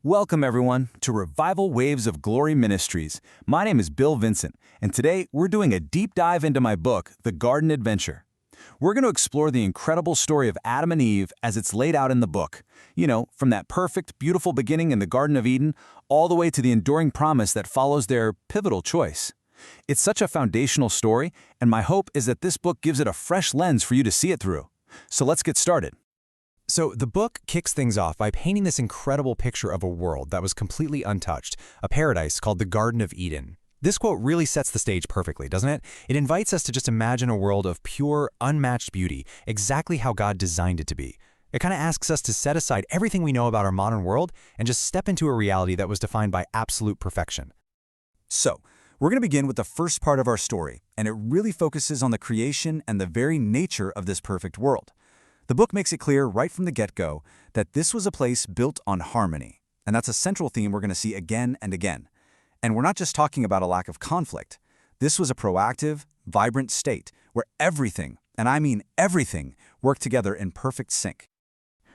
Welcome, everyone, to Revival Waves of Glory Ministries. My name is Bill Vincent, and today we're doing a deep dive into my book, The Garden Adventure. We're going to explore the incredible story of Adam and Eve as it's laid out in the book. You know, from that perfect, beautiful beginning in the Garden of Eden, all the way to the enduring promise that follows their pivotal choice. It's such a foundational story, and my hope is that this book gives it a fresh lens for you to see it through. So let's get started. So the book kicks things off by painting this incredible picture of a world that was completely untouched, a paradise called the Garden of Eden. This quote really sets the stage perfectly, doesn't it? It invites us to just imagine a world of pure, unmatched beauty, exactly how God designed it to be. It kind of asks us to set aside everything we know about our modern world and just step into a reality that was defined by absolute perfection. So, we're going to begin with the first part of our story, and it really focuses on the creation and the very nature of this perfect world. The book makes it clear right from the get-go that this was a place built on harmony, and that's a central theme we're going to see again and again. And we're not just talking about a lack of conflict. This was a proactive, vibrant state where everything, and I mean everything, worked together in perfect sync.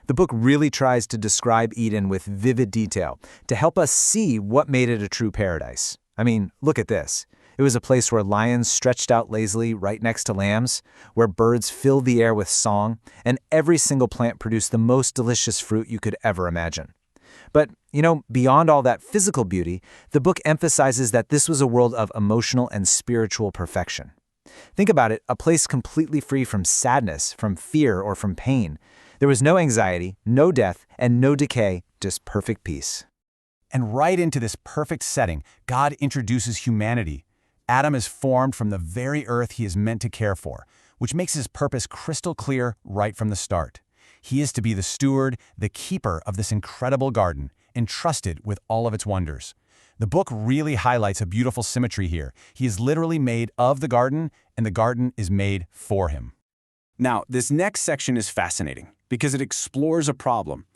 The book really tries to describe Eden with vivid detail to help us see what made it a true paradise. I mean, look at this. It was a place where lions stretched out lazily right next to lambs, where birds filled the air with song, and every single plant produced the most delicious fruit you could ever imagine. But, beyond all that physical beauty, the book emphasizes that this was a world of emotional and spiritual perfection. Think about it, a place completely free from sadness, from fear, or from pain. There was no anxiety, no death, and no decay, just perfect peace. And right into this perfect setting, God introduces humanity. Adam is formed from the very earth he is meant to care for, which makes his purpose crystal clear right from the start. He is to be the steward, the keeper of this incredible garden, entrusted with all of its wonders. The book really highlights a beautiful symmetry here. He is literally made of the garden, and the garden is made for him. Now, this next section is fascinating because it explores a problem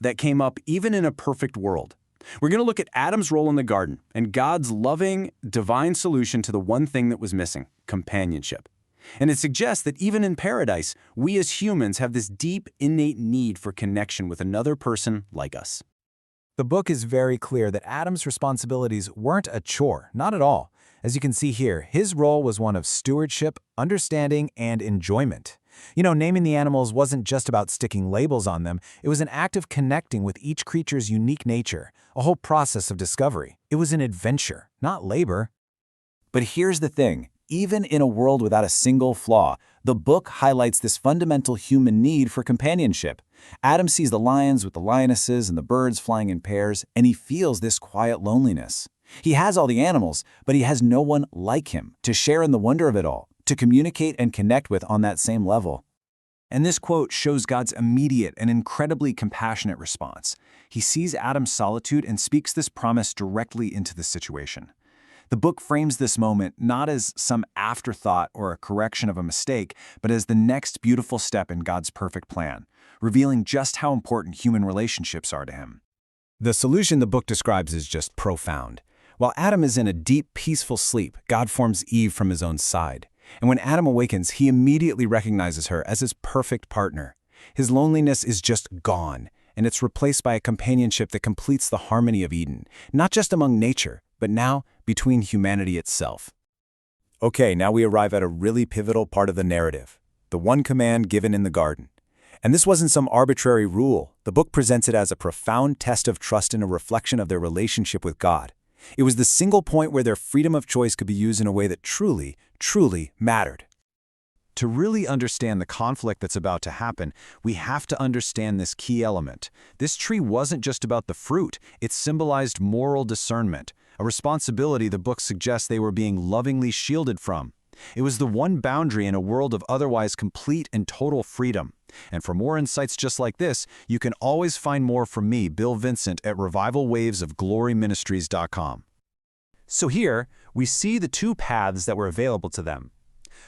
that came up even in a perfect world. We're going to look at Adam's role in the garden and God's loving, divine solution to the one thing that was missing, companionship. And it suggests that even in paradise, we as humans have this deep, innate need for connection with another person like us. The book is very clear that Adam's responsibilities weren't a chore, not at all. As you can see here, his role was one of stewardship, understanding, and enjoyment. Naming the animals wasn't just about sticking labels on them, it was an act of connecting with each creature's unique nature, a whole process of discovery. It was an adventure, not labor. But here's the thing, even in a world without a single flaw, the book highlights this fundamental human need for companionship. Adam sees the lions with the lionesses and the birds flying in pairs, and he feels this quiet loneliness. He has all the animals, but he has no one like him to share in the wonder of it all, to communicate and connect with on that same level. And this quote shows God's immediate and incredibly compassionate response. He sees Adam's solitude and speaks this promise directly into the situation. The book frames this moment not as some afterthought or a correction of a mistake, but as the next beautiful step in God's perfect plan, revealing just how important human relationships are to him. The solution the book describes is just profound. While Adam is in a deep, peaceful sleep, God forms Eve from his own side. And when Adam awakens, he immediately recognizes her as his perfect partner. His loneliness is just gone, and it's replaced by a companionship that completes the harmony of Eden, not just among nature, but now between humanity itself. Okay, now we arrive at a really pivotal part of the narrative, the one command given in the garden. And this wasn't some arbitrary rule. The book presents it as a profound test of trust and a reflection of their relationship with God. It was the single point where their freedom of choice could be used in a way that truly, truly mattered. To really understand the conflict that's about to happen, we have to understand this key element. This tree wasn't just about the fruit, it symbolized moral discernment, a responsibility the book suggests they were being lovingly shielded from. It was the one boundary in a world of otherwise complete and total freedom. And for more insights just like this, you can always find more from me, Bill Vincent, at revivalwavesofgloryministries.com. So here, we see the two paths that were available to them.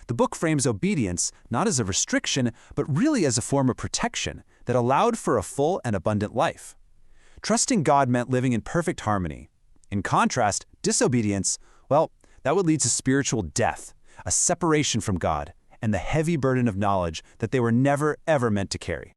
The book frames obedience not as a restriction, but really as a form of protection that allowed for a full and abundant life. Trusting God meant living in perfect harmony. In contrast, disobedience, that would lead to spiritual death, a separation from God, and the heavy burden of knowledge that they were never, ever meant to carry.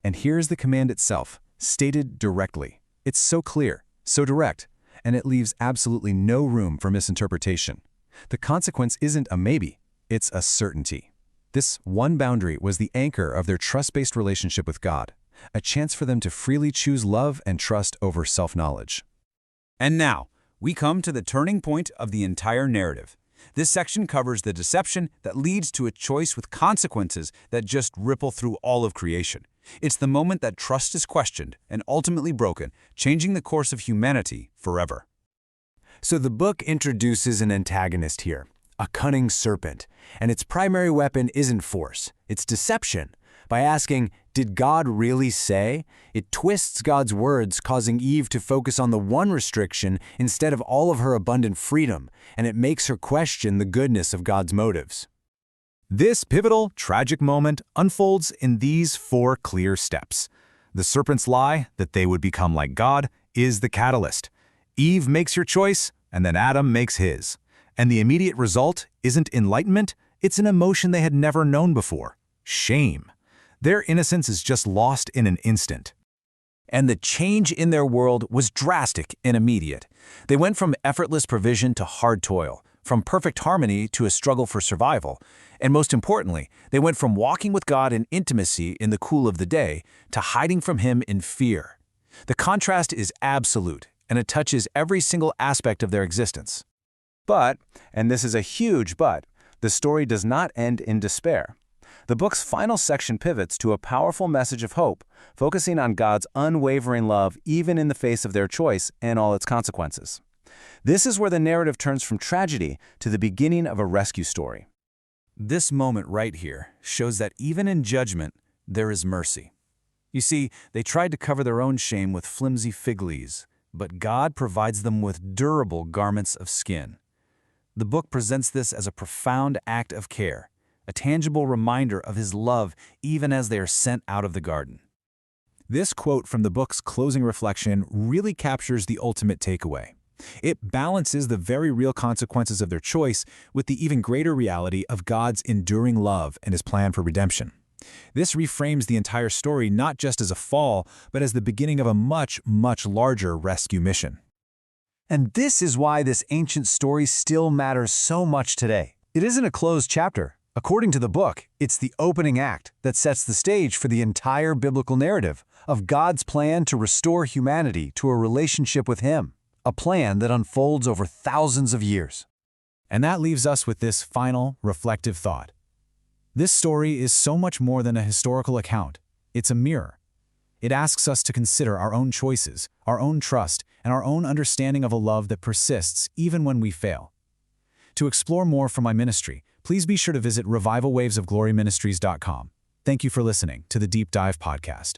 And here's the command itself, stated directly. It's so clear, so direct, and it leaves absolutely no room for misinterpretation. The consequence isn't a maybe, it's a certainty. This one boundary was the anchor of their trust-based relationship with God, a chance for them to freely choose love and trust over self-knowledge. And now, we come to the turning point of the entire narrative. This section covers the deception that leads to a choice with consequences that just ripple through all of creation. It's the moment that trust is questioned and ultimately broken, changing the course of humanity forever. So the book introduces an antagonist here, a cunning serpent, and its primary weapon isn't force, it's deception. By asking, did God really say? It twists God's words, causing Eve to focus on the one restriction instead of all of her abundant freedom, and it makes her question the goodness of God's motives. This pivotal, tragic moment unfolds in these 4 clear steps. The serpent's lie, that they would become like God, is the catalyst. Eve makes her choice, and then Adam makes his. And the immediate result isn't enlightenment, it's an emotion they had never known before: shame. Their innocence is just lost in an instant. And the change in their world was drastic and immediate. They went from effortless provision to hard toil, from perfect harmony to a struggle for survival, and most importantly, they went from walking with God in intimacy in the cool of the day to hiding from Him in fear. The contrast is absolute, and it touches every single aspect of their existence. But, and this is a huge but, the story does not end in despair. The book's final section pivots to a powerful message of hope, focusing on God's unwavering love even in the face of their choice and all its consequences. This is where the narrative turns from tragedy to the beginning of a rescue story. This moment right here shows that even in judgment, there is mercy. You see, they tried to cover their own shame with flimsy fig leaves, but God provides them with durable garments of skin. The book presents this as a profound act of care, a tangible reminder of His love even as they are sent out of the garden. This quote from the book's closing reflection really captures the ultimate takeaway. It balances the very real consequences of their choice with the even greater reality of God's enduring love and His plan for redemption. This reframes the entire story not just as a fall, but as the beginning of a much, much larger rescue mission. And this is why this ancient story still matters so much today. It isn't a closed chapter. According to the book, it's the opening act that sets the stage for the entire biblical narrative of God's plan to restore humanity to a relationship with Him, a plan that unfolds over thousands of years. And that leaves us with this final, reflective thought. This story is so much more than a historical account. It's a mirror. It asks us to consider our own choices, our own trust, and our own understanding of a love that persists even when we fail. To explore more from my ministry, please be sure to visit revivalwavesofgloryministries.com. Thank you for listening to the Deep Dive Podcast.